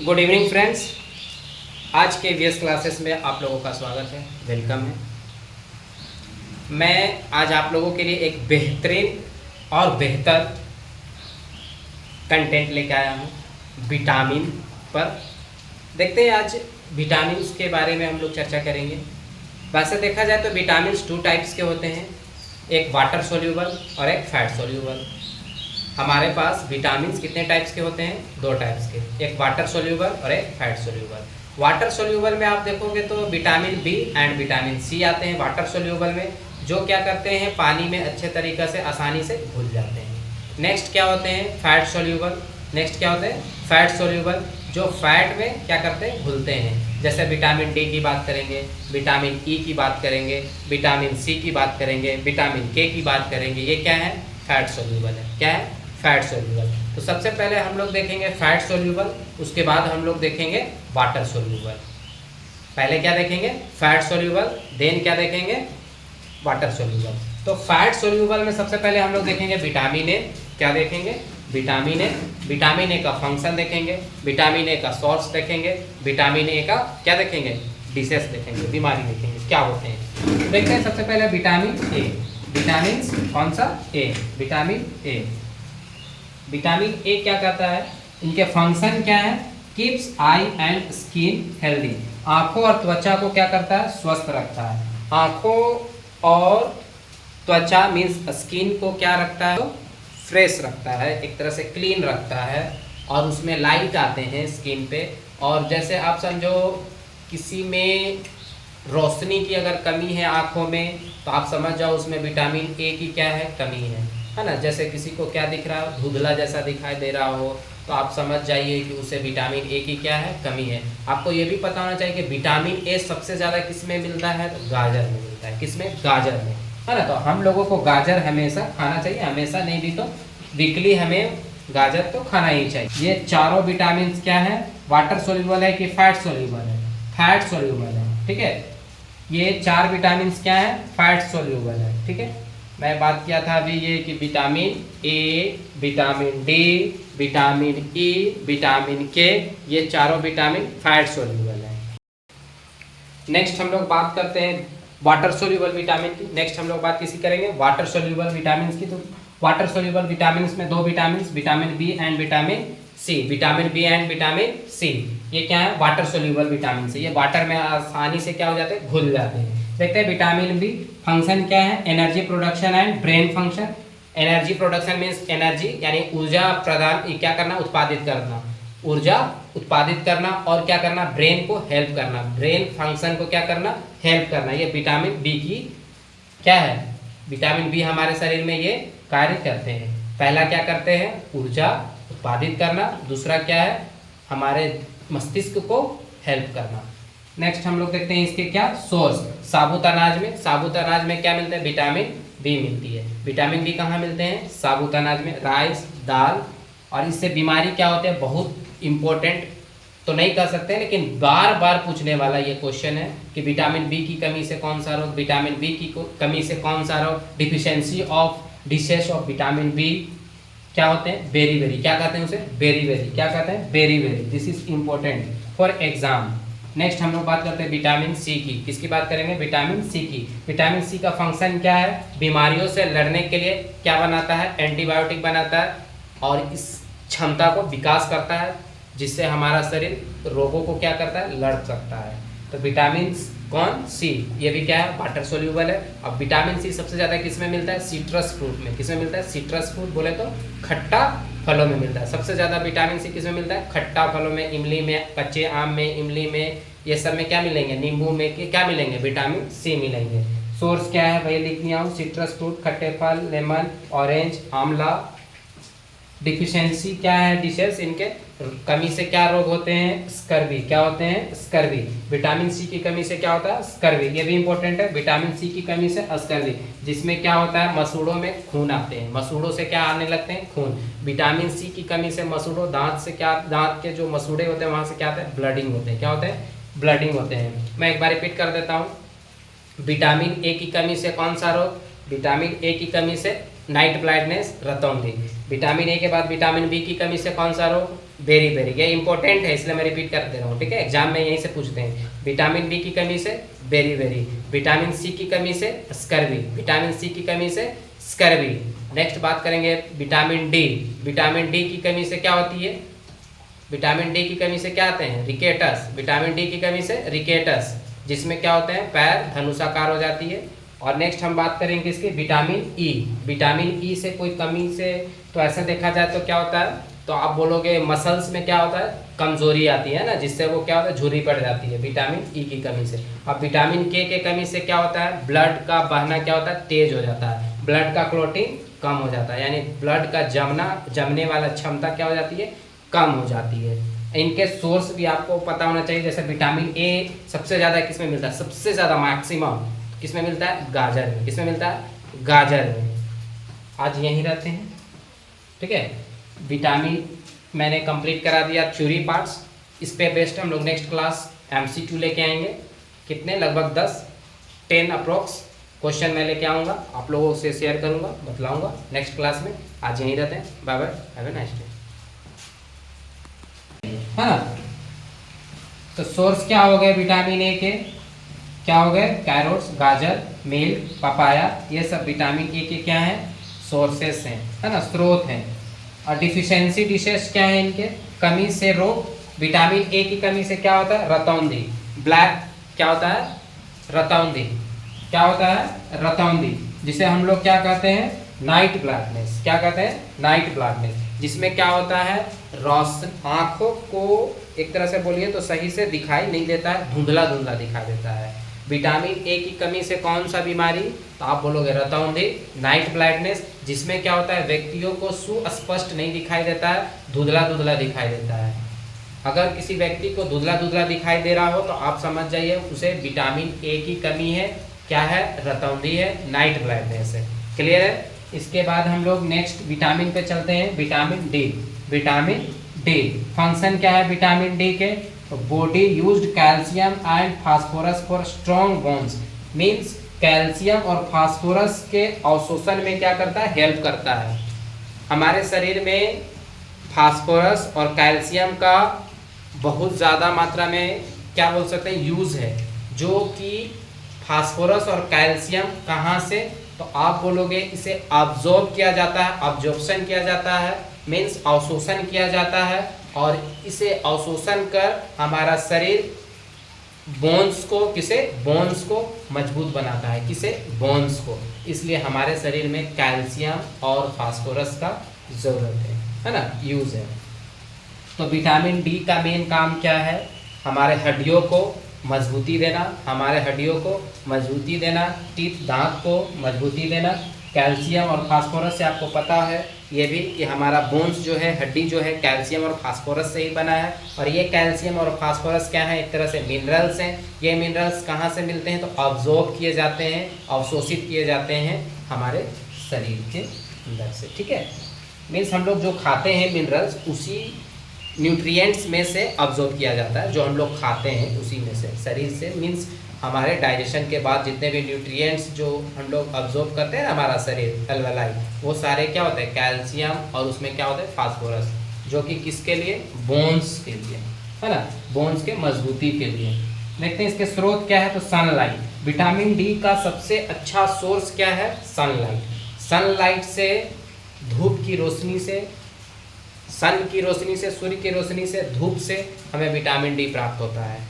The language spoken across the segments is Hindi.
Good evening friends. आज के वीएस क्लासेस में आप लोगों का स्वागत है, वेलकम है। मैं आज आप लोगों के लिए एक बेहतरीन और बेहतर कंटेंट लेके आया हूँ विटामिन पर। देखते हैं आज विटामिन के बारे में हम लोग चर्चा करेंगे। वैसे देखा जाए तो विटामिन 2 टाइप्स के होते हैं, एक वाटर सोल्यूबल और एक फैट सोल्यूबल। हमारे पास विटामिन कितने टाइप्स के होते हैं? 2 टाइप्स के, एक वाटर सोल्यूबल और एक फैट सोल्यूबल। वाटर सोल्यूबल में आप देखोगे तो vitamin B and vitamin C आते हैं वाटर सोल्यूबल में, जो क्या करते हैं पानी में अच्छे तरीक़े से आसानी से घुल जाते हैं। नेक्स्ट क्या होते हैं? Fat soluble. नेक्स्ट क्या होते हैं? फैट सोल्यूबल, जो फैट में क्या करते हैं? घुलते हैं। जैसे विटामिन डी की बात करेंगे, विटामिन ई की बात करेंगे, विटामिन सी की बात करेंगे, विटामिन के की बात करेंगे। ये क्या है? फैट सोल्यूबल है। क्या है? Fat soluble. तो सबसे पहले हम लोग देखेंगे फैट सोल्यूबल, उसके बाद हम लोग देखेंगे वाटर सोल्यूबल। पहले क्या देखेंगे? फैट सोल्यूबल, देन क्या देखेंगे? Water soluble. तो फैट सोल्यूबल में सबसे पहले हम लोग देखेंगे विटामिन ए। क्या देखेंगे? Vitamin A. विटामिन ए का फंक्शन देखेंगे, विटामिन ए का सोर्स देखेंगे, विटामिन ए का क्या देखेंगे? डिसेस देखेंगे, बीमारी देखेंगे क्या होते हैं। देखते हैं सबसे पहले विटामिन ए। विटामिन कौन सा? ए। Vitamin A. विटामिन ए क्या करता है? इनके फंक्शन क्या है? Keeps I and skin healthy. आंखों और त्वचा को क्या करता है? स्वस्थ रखता है। आंखों और त्वचा मीन्स स्किन को क्या रखता है? तो फ्रेश रखता है, एक तरह से क्लीन रखता है, और उसमें लाइट आते हैं स्किन पे। और जैसे आप समझो किसी में रोशनी की अगर कमी है आँखों में, तो आप समझ जाओ उसमें विटामिन ए की क्या है? कमी है ना। जैसे किसी को क्या दिख रहा है? धुंधला जैसा दिखाई दे रहा हो, तो आप समझ जाइए कि उसे विटामिन ए की क्या है? कमी है। आपको ये भी पता होना चाहिए कि विटामिन ए सबसे ज़्यादा किस में मिलता है? तो गाजर में मिलता है। किस में? गाजर में, है ना। तो हम लोगों को गाजर हमेशा खाना चाहिए, हमेशा नहीं भी तो वीकली हमें गाजर तो खाना ही चाहिए। ये चारों विटामिन क्या है? वाटर सोल्यूबल है कि फैट सोल्यूबल है? फैट सोल्यूबल है, ठीक है। ये 4 विटामिन क्या है? फैट सोल्यूबल है, ठीक है। मैं बात किया था अभी ये कि vitamin A, vitamin D, vitamin E, vitamin के, ये चारों विटामिन फैट सोल्यूबल है। नेक्स्ट हम लोग बात करते हैं वाटर सोल्यूबल विटामिन की। नेक्स्ट हम लोग बात किसी करेंगे? वाटर सोल्यूबल विटामिन की। तो वाटर सोल्यूबल विटामिन में 2 vitamin, vitamin B and vitamin C. Vitamin B and vitamin C ये क्या है? वाटर सोल्यूबल विटामिन से। ये वाटर में आसानी से क्या हो जाते हैं? घुल जाते हैं। देखते हैं विटामिन बी फंक्शन क्या है? Energy production and brain function. Energy production means energy यानी ऊर्जा प्रदान, क्या करना? उत्पादित करना, ऊर्जा उत्पादित करना। और क्या करना? ब्रेन को हेल्प करना, ब्रेन फंक्शन को क्या करना? हेल्प करना। ये विटामिन बी की क्या है? विटामिन बी हमारे शरीर में ये कार्य करते हैं। पहला क्या करते हैं? ऊर्जा उत्पादित करना। दूसरा क्या है? हमारे मस्तिष्क को हेल्प करना। नेक्स्ट हम लोग देखते हैं इसके क्या सोर्स। साबुत अनाज में, साबुत अनाज में क्या मिलते हैं? विटामिन बी मिलती है। विटामिन बी कहाँ मिलते हैं? साबुत अनाज में, राइस, दाल। और इससे बीमारी क्या होते हैं? बहुत इंपॉर्टेंट तो नहीं कर सकते, लेकिन बार बार पूछने वाला ये क्वेश्चन है कि विटामिन बी की कमी से कौन सा रोग? विटामिन बी की कमी से कौन सा रोग? Deficiency of diseases of vitamin B क्या होते हैं? Beriberi. क्या कहते हैं उसे? Beriberi. क्या कहते हैं? Beriberi. This is important for exam. Next हम लोग बात करते हैं विटामिन सी की। किसकी बात करेंगे? विटामिन सी की। विटामिन सी का फंक्शन क्या है? बीमारियों से लड़ने के लिए क्या बनाता है? एंटीबायोटिक बनाता है, और इस क्षमता को विकास करता है, जिससे हमारा शरीर रोगों को क्या करता है? लड़ सकता है। तो विटामिन कौन? सी। ये भी क्या है? वाटर सोल्यूबल है। अब विटामिन सी सबसे ज़्यादा किस में मिलता है? सिट्रस फ्रूट में। किस में मिलता है? सिट्रस फ्रूट बोले तो खट्टा फलों में मिलता है। सबसे ज़्यादा विटामिन सी किस में मिलता है? खट्टा फलों में, इमली में, कच्चे आम में, इमली में, ये सब में क्या मिलेंगे? नींबू में क्या मिलेंगे? विटामिन सी मिलेंगे। सोर्स क्या है? वही लिख दिया हूँ, सिट्रस फ्रूट, खट्टे फल, लेमन, ऑरेंज, आंवला। डिफिशियंसी क्या है? डिशेस, इनके कमी से क्या रोग होते हैं? स्कर्वी। क्या होते हैं? स्कर्वी। विटामिन सी की कमी से क्या होता है? स्कर्वी। ये भी इंपॉर्टेंट है। विटामिन सी की कमी से स्कर्वी, जिसमें क्या होता है? मसूड़ों में खून आते हैं। मसूड़ों से क्या आने लगते हैं? खून। विटामिन सी की कमी से मसूड़ों, दांत से क्या, दांत के जो मसूड़े होते हैं वहाँ से क्या होता है? ब्लडिंग होते हैं। क्या होते हैं? ब्लडिंग होते हैं। मैं एक बार रिपीट कर देता हूँ। विटामिन ए की कमी से कौन सा रोग? विटामिन ए की कमी से नाइट ब्लाइंडनेस, रतौंधी। विटामिन ए के बाद विटामिन बी की कमी से कौन सा रोग? बेरी, ये इंपॉर्टेंट है इसलिए मैं रिपीट कर दे रहा हूँ, ठीक है, एग्जाम में यहीं से पूछते हैं। विटामिन बी की कमी से बेरी, विटामिन सी की कमी से स्कर्वी, विटामिन सी की कमी से स्कर्वी। नेक्स्ट बात करेंगे विटामिन डी। विटामिन डी की कमी से क्या होती है? विटामिन डी की कमी से क्या आते हैं? रिकेटस। विटामिन डी की कमी से रिकेटस, जिसमें क्या होते हैं? पैर धनुषाकार हो जाती है। और नेक्स्ट हम बात करेंगे इसकी विटामिन ई। विटामिन ई से कोई कमी से तो ऐसा देखा जाए तो क्या होता है? तो आप बोलोगे मसल्स में क्या होता है? कमजोरी आती है ना, जिससे वो क्या होता है? झुर्री पड़ जाती है विटामिन ई की कमी से। अब विटामिन के कमी से क्या होता है? ब्लड का बहना क्या होता है? तेज हो जाता है, ब्लड का क्लोटिंग कम हो जाता है, यानी ब्लड का जमने वाला क्षमता क्या हो जाती है? कम हो जाती है। इनके सोर्स भी आपको पता होना चाहिए, जैसे विटामिन ए सबसे ज़्यादा किस में मिलता है? सबसे ज़्यादा मैक्सिमम किस में मिलता है? गाजर में। किस में मिलता है? गाजर में। आज यहीं रहते हैं, ठीक है। विटामिन मैंने कंप्लीट करा दिया थ्योरी पार्ट्स। इस पे बेस्ड हम लोग नेक्स्ट क्लास एमसीक्यू लेके आएंगे। कितने? लगभग 10 अप्रोक्स क्वेश्चन मैं लेके आऊँगा, आप लोगों से शेयर करूँगा, बतलाऊँगा नेक्स्ट क्लास में। आज यहीं रहते हैं, bye bye, have a nice day. है ना, तो सोर्स क्या हो गए विटामिन ए के? क्या हो गए? कैरोट्स, गाजर, मिल्क, पपाया, ये सब विटामिन ए के क्या हैं? सोर्सेस हैं, है ना, स्रोत हैं। और डिफिशियंसी डिशेस क्या है इनके? कमी से रोग। विटामिन ए की कमी से क्या होता है? रतौंधी, ब्लैक क्या होता है? रतौंधी। क्या होता है? रतौंधी, जिसे हम लोग क्या कहते हैं? Night blackness. क्या कहते हैं? नाइट ब्लैकनेस, जिसमें क्या होता है? रोशन आँखों को एक तरह से बोलिए तो सही से दिखाई नहीं देता है, धुंधला धुंधला दिखाई देता है। विटामिन ए की कमी से कौन सा बीमारी? तो आप बोलोगे रतौंधी, नाइट ब्लाइंडनेस, जिसमें क्या होता है? व्यक्तियों को सुस्पष्ट नहीं दिखाई देता है, धुंधला धुंधला दिखाई देता है। अगर किसी व्यक्ति को धुंधला धुंधला दिखाई दे रहा हो तो आप समझ जाइए उसे विटामिन ए की कमी है। क्या है? रतौंधी है, नाइट ब्लाइंडनेस है। क्लियर है? इसके बाद हम लोग नेक्स्ट विटामिन पे चलते हैं, vitamin D. Vitamin D function क्या है विटामिन डी के? Body used calcium and phosphorus for strong bones. Means calcium और फास्फोरस के अवशोषण में क्या करता है? हेल्प करता है। हमारे शरीर में फास्फोरस और कैल्शियम का बहुत ज़्यादा मात्रा में क्या बोल सकते हैं? यूज़ है। जो कि फास्फोरस और कैल्शियम कहाँ से? तो आप बोलोगे इसे अब्जॉर्ब किया जाता है, अब्जॉर्प्शन किया जाता है, मीन्स अवशोषण किया जाता है। और इसे अवशोषण कर हमारा शरीर बोन्स को, किसे? बोन्स को मजबूत बनाता है। किसे? बोन्स को। इसलिए हमारे शरीर में कैल्शियम और फास्फोरस का ज़रूरत है ना, यूज़ है। तो विटामिन डी का मेन काम क्या है? हमारे हड्डियों को मजबूती देना, हमारे हड्डियों को मजबूती देना, टीथ, दांत को मजबूती देना। कैल्शियम और फास्फोरस से आपको पता है ये भी कि हमारा बोन्स जो है, हड्डी जो है, कैल्शियम और फास्फोरस से ही बना है। और ये कैल्शियम और फास्फोरस क्या है? एक तरह से मिनरल्स हैं। ये मिनरल्स कहाँ से मिलते हैं? तो अब्जॉर्ब किए जाते हैं, अवशोषित किए जाते हैं हमारे शरीर के अंदर से, ठीक है। मीन्स हम लोग जो खाते हैं मिनरल्स, उसी न्यूट्रिएंट्स में से अब्जॉर्ब किया जाता है। जो हम लोग खाते हैं उसी में से, शरीर से, मीन्स हमारे डाइजेशन के बाद जितने भी न्यूट्रिएंट्स जो हम लोग अब्जॉर्ब करते हैं ना, हमारा शरीर एल्वेलाई, वो सारे क्या होते हैं? कैल्शियम और उसमें क्या होता है? फास्फोरस, जो कि किसके लिए? बोन्स के लिए, है ना, बोन्स के मजबूती के लिए। देखते हैं इसके स्रोत क्या है। तो सनलाइट, विटामिन डी का सबसे अच्छा सोर्स क्या है? सनलाइट। सनलाइट से, धूप की रोशनी से, सन की रोशनी से, सूर्य की रोशनी से, धूप से हमें विटामिन डी प्राप्त होता है।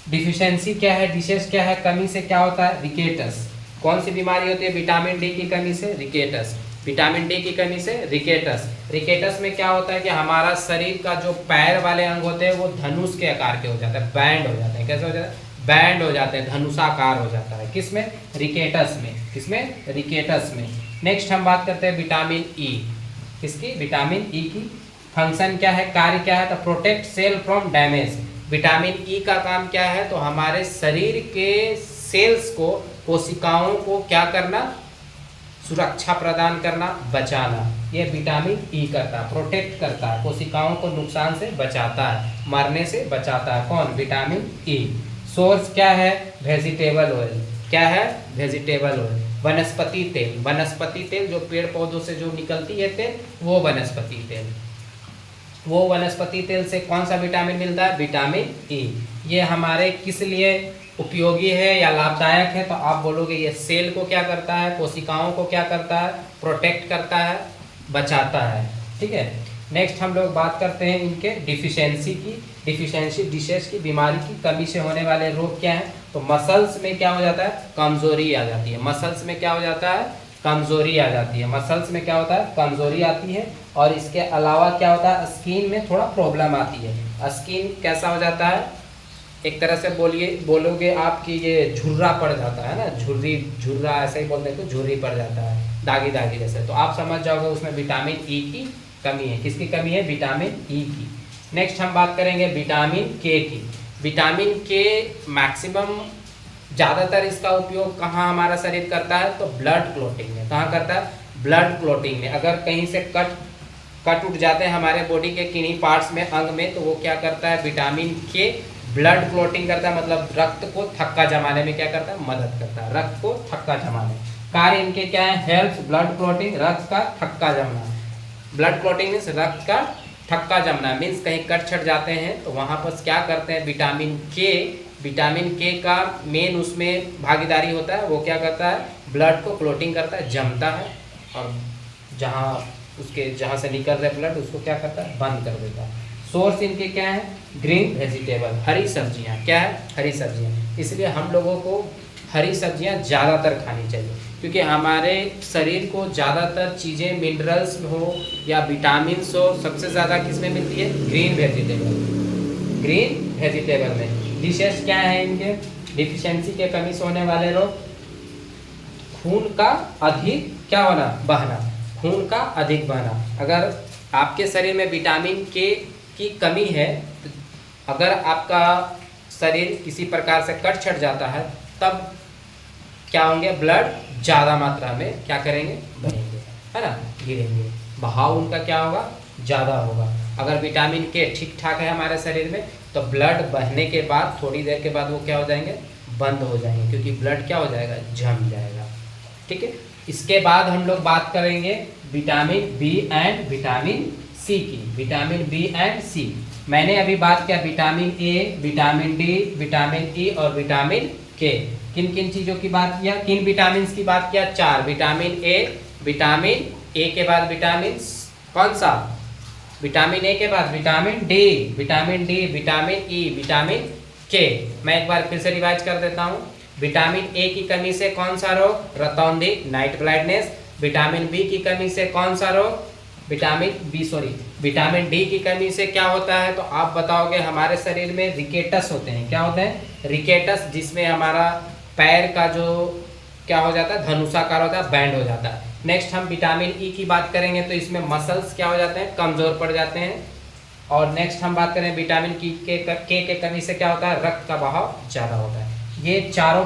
डिफिशियंसी क्या है? डिशेस क्या है? कमी से क्या होता है? रिकेटस। कौन सी बीमारी होती है विटामिन डी की कमी से? रिकेटस। विटामिन डी की कमी से रिकेटस। रिकेटस में क्या होता है कि हमारा शरीर का जो पैर वाले अंग होते हैं वो धनुष के आकार के हो जाते हैं, बैंड हो जाते हैं। कैसे हो जाता है? बैंड हो जाते हैं, धनुषाकार हो जाता है। किस में? रिकेटस में। किसमें? रिकेटस में। नेक्स्ट हम बात करते हैं विटामिन ई। किसकी? विटामिन ई की फंक्शन क्या है? कार्य क्या है? तो protect cell from damage. Vitamin E का काम क्या है? तो हमारे शरीर के सेल्स को, कोशिकाओं को क्या करना? सुरक्षा प्रदान करना, बचाना। ये विटामिन ई करता है, प्रोटेक्ट करता है, कोशिकाओं को नुकसान से बचाता है, मरने से बचाता है। कौन? Vitamin E. सोर्स क्या है? Vegetable oil. क्या है? Vegetable oil. वनस्पति तेल, वनस्पति तेल जो पेड़ पौधों से जो निकलती है तेल, वो वनस्पति तेल। वो वनस्पति तेल से कौन सा विटामिन मिलता है? Vitamin E. ये हमारे किस लिए उपयोगी है या लाभदायक है? तो आप बोलोगे ये सेल को क्या करता है, कोशिकाओं को क्या करता है? प्रोटेक्ट करता है, बचाता है। ठीक है, नेक्स्ट हम लोग बात करते हैं इनके डिफिशियंसी की। डिफिशियंसी डिशेस की बीमारी की कमी से होने वाले रोग क्या हैं? तो मसल्स में क्या हो जाता है? कमजोरी आ जाती है। मसल्स में क्या हो जाता है? कमजोरी आ जाती है। मसल्स में क्या होता है? कमजोरी आती है। और इसके अलावा क्या होता है? स्किन में थोड़ा प्रॉब्लम आती है। स्किन कैसा हो जाता है? एक तरह से बोलोगे आप कि ये झुर्रा पड़ जाता है ना, झुर्रा ऐसे ही बोलते हैं तो झुर्री पड़ जाता है, दागी दागी जैसे। तो आप समझ जाओगे उसमें विटामिन ई की कमी है। किसकी कमी है? विटामिन ई की। नेक्स्ट हम बात करेंगे विटामिन के की। विटामिन के मैक्सिमम ज़्यादातर इसका उपयोग कहाँ हमारा शरीर करता है? तो ब्लड क्लॉटिंग में। कहाँ करता है? ब्लड क्लॉटिंग में। अगर कहीं से कट उठ जाते हैं हमारे बॉडी के किन्हीं पार्ट्स में, अंग में, तो वो क्या करता है? विटामिन के ब्लड क्लॉटिंग करता है, मतलब रक्त को थक्का जमाने में क्या करता है? मदद करता है, रक्त को थक्का जमाने। कार्य इनके क्या है? हेल्प्स ब्लड क्लॉटिंग, रक्त का थक्का जमना। ब्लड क्लॉटिंग मीन्स रक्त का थक्का जमना, मीन्स कहीं कट छट जाते हैं तो वहाँ पर क्या करते हैं? विटामिन के का मेन उसमें भागीदारी होता है। वो क्या करता है? ब्लड को क्लॉटिंग करता है, जमता है, और जहाँ से निकल रहे ब्लड उसको क्या करता है? बंद कर देता है। सोर्स इनके क्या है? ग्रीन वेजिटेबल, हरी सब्जियाँ। क्या है? हरी सब्जियाँ। इसलिए हम लोगों को हरी सब्जियाँ ज़्यादातर खानी चाहिए, क्योंकि हमारे शरीर को ज़्यादातर चीज़ें मिनरल्स हो या विटामिन्स हो, सबसे ज़्यादा किस में मिलती है? ग्रीन वेजिटेबल में। डिशेस क्या है इनके? डिफिशियंसी के कमी से होने वाले रोग, खून का अधिक क्या होना? बहना, खून का अधिक बहना। अगर आपके शरीर में विटामिन के की कमी है, अगर आपका शरीर किसी प्रकार से कट छट जाता है, तब क्या होंगे? ब्लड ज़्यादा मात्रा में क्या करेंगे? बहेंगे, है ना, गिरेंगे, बहाव उनका क्या होगा? ज़्यादा होगा। अगर विटामिन के ठीक ठाक है हमारे शरीर में, तो ब्लड बहने के बाद थोड़ी देर के बाद वो क्या हो जाएंगे? बंद हो जाएंगे, क्योंकि ब्लड क्या हो जाएगा? जम जाएगा। ठीक है, इसके बाद हम लोग बात करेंगे vitamin B and vitamin C की। विटामिन बी एंड सी, मैंने अभी बात किया vitamin A, vitamin D, vitamin E और विटामिन के। किन किन चीज़ों की बात किया? किन विटामिन की बात किया? 4। विटामिन ए के बाद विटामिन कौन सा? विटामिन ए के बाद विटामिन डी, विटामिन ई, विटामिन के। मैं एक बार फिर से रिवाइज कर देता हूँ। विटामिन ए की कमी से कौन सा रोग? रतौंधी, नाइट ब्लाइंडनेस। विटामिन बी की कमी से कौन सा रोग? विटामिन डी की कमी से क्या होता है? तो आप बताओगे हमारे शरीर में रिकेटस होते हैं। क्या होते हैं? रिकेटस, जिसमें हमारा पैर का जो क्या हो जाता है? धनुषाकार होता है, बैंड हो जाता है। नेक्स्ट हम विटामिन ई की बात करेंगे, तो इसमें मसल्स क्या हो जाते हैं? कमजोर पड़ जाते हैं। और नेक्स्ट हम बात करें विटामिन के कमी से क्या होता है? रक्त का बहाव ज़्यादा होता है। ये चारों